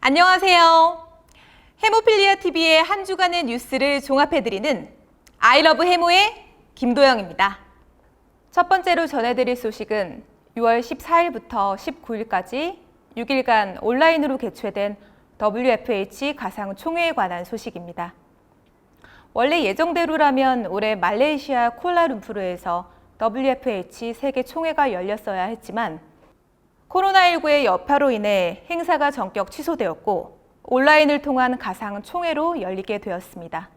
안녕하세요. 해모필리아 TV의 한 주간의 뉴스를 종합해드리는 아이러브 해모의 김도영입니다. 첫 번째로 전해드릴 소식은 6월 14일부터 19일까지 6일간 온라인으로 개최된 WFH 가상총회에 관한 소식입니다. 원래 예정대로라면 올해 말레이시아 쿠알라룸푸르에서 WFH 세계총회가 열렸어야 했지만 코로나19의 여파로 인해 행사가 전격 취소되었고 온라인을 통한 가상총회로 열리게 되었습니다.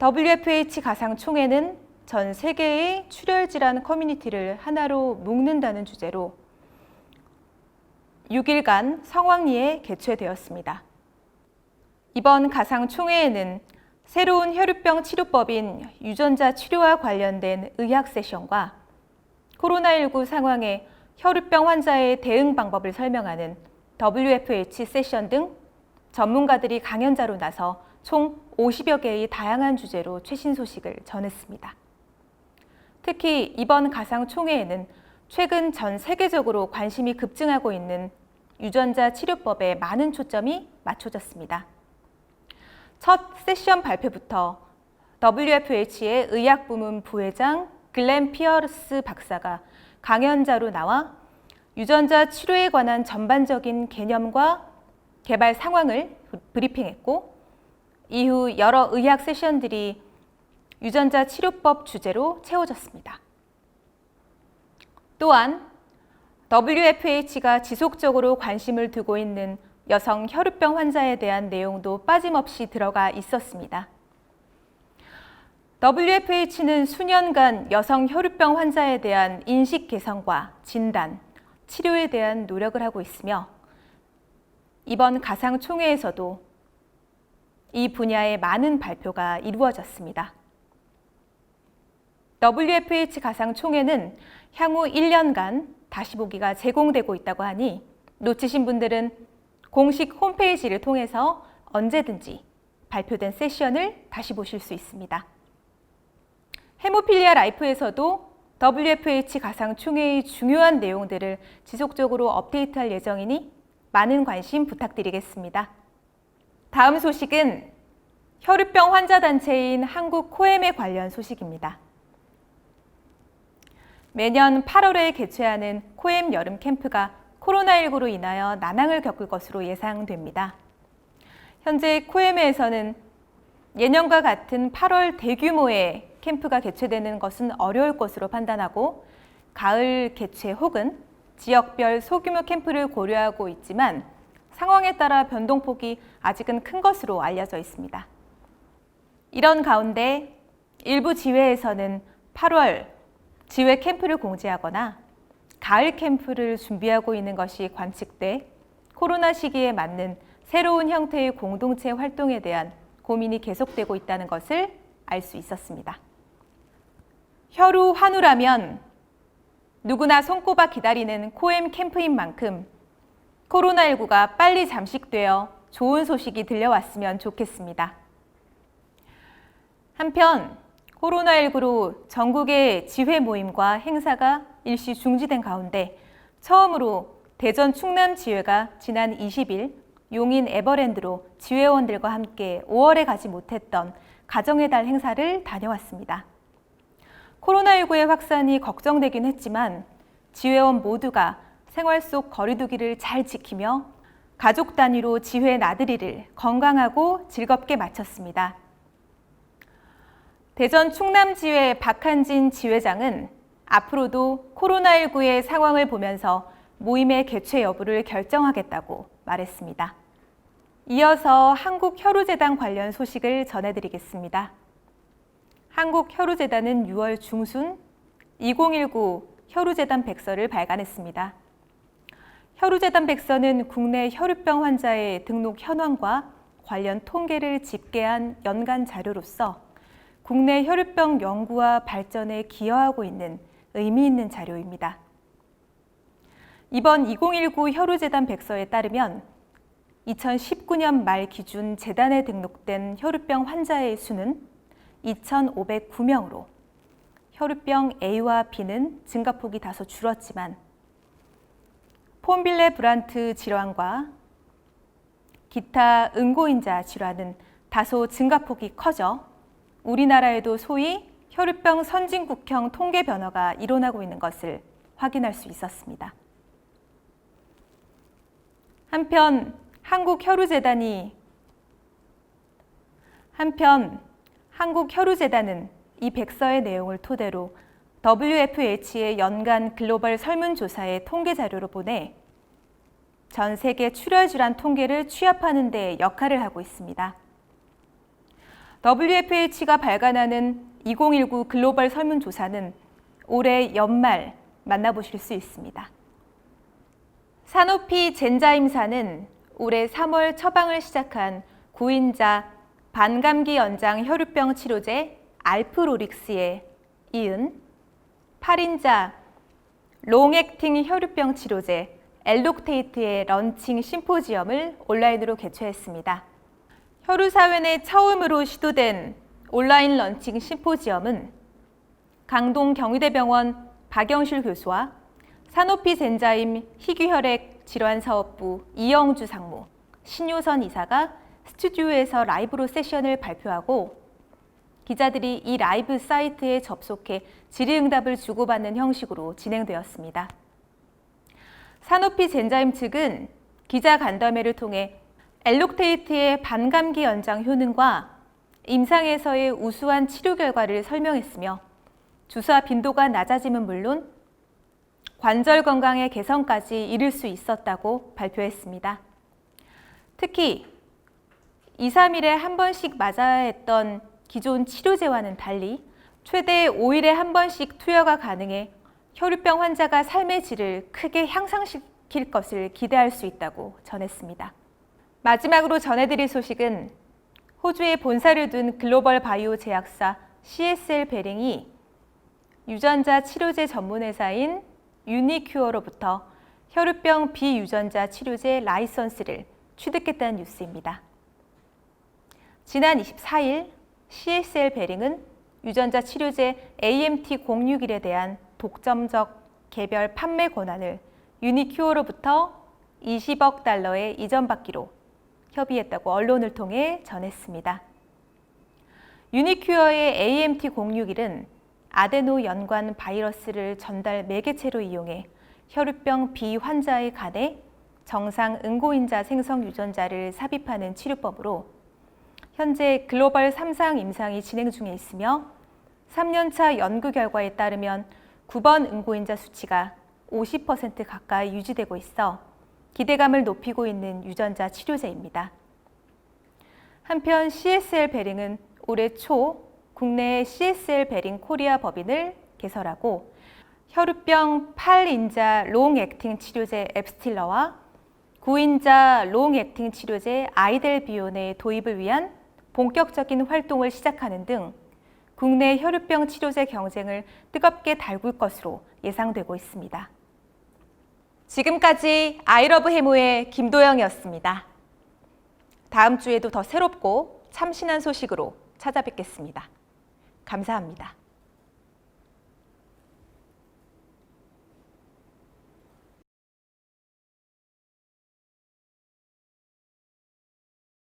WFH 가상총회는 전 세계의 출혈질환 커뮤니티를 하나로 묶는다는 주제로 6일간 성황리에 개최되었습니다. 이번 가상총회에는 새로운 혈유병 치료법인 유전자 치료와 관련된 의학 세션과 코로나19 상황에 혈유병 환자의 대응 방법을 설명하는 WFH 세션 등 전문가들이 강연자로 나서 총 50여 개의 다양한 주제로 최신 소식을 전했습니다. 특히 이번 가상총회에는 최근 전 세계적으로 관심이 급증하고 있는 유전자 치료법에 많은 초점이 맞춰졌습니다. 첫 세션 발표부터 WFH의 의학부문 부회장 글렌 피어스 박사가 강연자로 나와 유전자 치료에 관한 전반적인 개념과 개발 상황을 브리핑했고 이후 여러 의학 세션들이 유전자 치료법 주제로 채워졌습니다. 또한 WFH가 지속적으로 관심을 두고 있는 여성 혈유병 환자에 대한 내용도 빠짐없이 들어가 있었습니다. WFH는 수년간 여성 혈유병 환자에 대한 인식 개선과 진단, 치료에 대한 노력을 하고 있으며 이번 가상총회에서도 이 분야의 많은 발표가 이루어졌습니다. WFH 가상총회는 향후 1년간 다시 보기가 제공되고 있다고 하니 놓치신 분들은 공식 홈페이지를 통해서 언제든지 발표된 세션을 다시 보실 수 있습니다. 해모필리아 라이프에서도 WFH 가상총회의 중요한 내용들을 지속적으로 업데이트할 예정이니 많은 관심 부탁드리겠습니다. 다음 소식은 혈유병 환자 단체인 한국 코엠에 관련 소식입니다. 매년 8월에 개최하는 코엠 여름 캠프가 코로나19로 인하여 난항을 겪을 것으로 예상됩니다. 현재 코엠에서는 예년과 같은 8월 대규모의 캠프가 개최되는 것은 어려울 것으로 판단하고 가을 개최 혹은 지역별 소규모 캠프를 고려하고 있지만 상황에 따라 변동폭이 아직은 큰 것으로 알려져 있습니다. 이런 가운데 일부 지회에서는 8월 지회 캠프를 공지하거나 가을 캠프를 준비하고 있는 것이 관측돼 코로나 시기에 맞는 새로운 형태의 공동체 활동에 대한 고민이 계속되고 있다는 것을 알 수 있었습니다. 혈우 환우라면 누구나 손꼽아 기다리는 코엠 캠프인 만큼 코로나19가 빨리 잠식되어 좋은 소식이 들려왔으면 좋겠습니다. 한편 코로나19로 전국의 지회 모임과 행사가 일시 중지된 가운데 처음으로 대전 충남 지회가 지난 20일 용인 에버랜드로 지회원들과 함께 5월에 가지 못했던 가정의 달 행사를 다녀왔습니다. 코로나19의 확산이 걱정되긴 했지만 지회원 모두가 생활 속 거리 두기를 잘 지키며 가족 단위로 지회 나들이를 건강하고 즐겁게 마쳤습니다. 대전 충남지회 박한진 지회장은 앞으로도 코로나19의 상황을 보면서 모임의 개최 여부를 결정하겠다고 말했습니다. 이어서 한국혈우재단 관련 소식을 전해드리겠습니다. 한국혈우재단은 6월 중순 2019 혈우재단 백서를 발간했습니다. 혈우재단 백서는 국내 혈유병 환자의 등록 현황과 관련 통계를 집계한 연간 자료로서 국내 혈유병 연구와 발전에 기여하고 있는 의미 있는 자료입니다. 이번 2019 혈우재단 백서에 따르면 2019년 말 기준 재단에 등록된 혈유병 환자의 수는 2,509명으로 혈유병 A와 B는 증가폭이 다소 줄었지만 폰빌레 브란트 질환과 기타 응고인자 질환은 다소 증가폭이 커져 우리나라에도 소위 혈우병 선진국형 통계 변화가 일어나고 있는 것을 확인할 수 있었습니다. 한편 한국혈우재단은 이 백서의 내용을 토대로 WFH의 연간 글로벌 설문조사의 통계 자료로 보내 전 세계 출혈 질환 통계를 취합하는 데 역할을 하고 있습니다. WFH가 발간하는 2019 글로벌 설문조사는 올해 연말 만나보실 수 있습니다. 사노피 젠자임사는 올해 3월 처방을 시작한 구인자 반감기 연장 혈우병 치료제 알프로릭스에 이은 8인자 롱액팅 혈우병 치료제 엘록테이트의 런칭 심포지엄을 온라인으로 개최했습니다. 혈우사회 내 처음으로 시도된 온라인 런칭 심포지엄은 강동 경희대병원 박영실 교수와 사노피 젠자임 희귀혈액 질환사업부 이영주 상무, 신효선 이사가 스튜디오에서 라이브로 세션을 발표하고 기자들이 이 라이브 사이트에 접속해 질의응답을 주고받는 형식으로 진행되었습니다. 사노피 젠자임 측은 기자 간담회를 통해 엘록테이트의 반감기 연장 효능과 임상에서의 우수한 치료 결과를 설명했으며 주사 빈도가 낮아짐은 물론 관절 건강의 개선까지 이룰 수 있었다고 발표했습니다. 특히 2, 3일에 한 번씩 맞아야 했던 기존 치료제와는 달리 최대 5일에 한 번씩 투여가 가능해 혈우병 환자가 삶의 질을 크게 향상시킬 것을 기대할 수 있다고 전했습니다. 마지막으로 전해드릴 소식은 호주에 본사를 둔 글로벌 바이오 제약사 CSL 베링이 유전자 치료제 전문 회사인 유니큐어로부터 혈우병 비유전자 치료제 라이선스를 취득했다는 뉴스입니다. 지난 24일 CSL 베링은 유전자 치료제 AMT-061에 대한 독점적 개별 판매 권한을 유니큐어로부터 20억 달러에 이전받기로 협의했다고 언론을 통해 전했습니다. 유니큐어의 AMT-061은 아데노 연관 바이러스를 전달 매개체로 이용해 혈우병 비환자의 간에 정상 응고인자 생성 유전자를 삽입하는 치료법으로 현재 글로벌 3상 임상이 진행 중에 있으며 3년차 연구 결과에 따르면 9번 응고인자 수치가 50% 가까이 유지되고 있어 기대감을 높이고 있는 유전자 치료제입니다. 한편 CSL 베링은 올해 초 국내에 CSL 베링 코리아 법인을 개설하고 혈우병 8인자 롱액팅 치료제 앱스틸러와 9인자 롱액팅 치료제 아이델비온의 도입을 위한 본격적인 활동을 시작하는 등 국내 혈우병 치료제 경쟁을 뜨겁게 달굴 것으로 예상되고 있습니다. 지금까지 아이러브 해모의 김도영이었습니다. 다음 주에도 더 새롭고 참신한 소식으로 찾아뵙겠습니다. 감사합니다.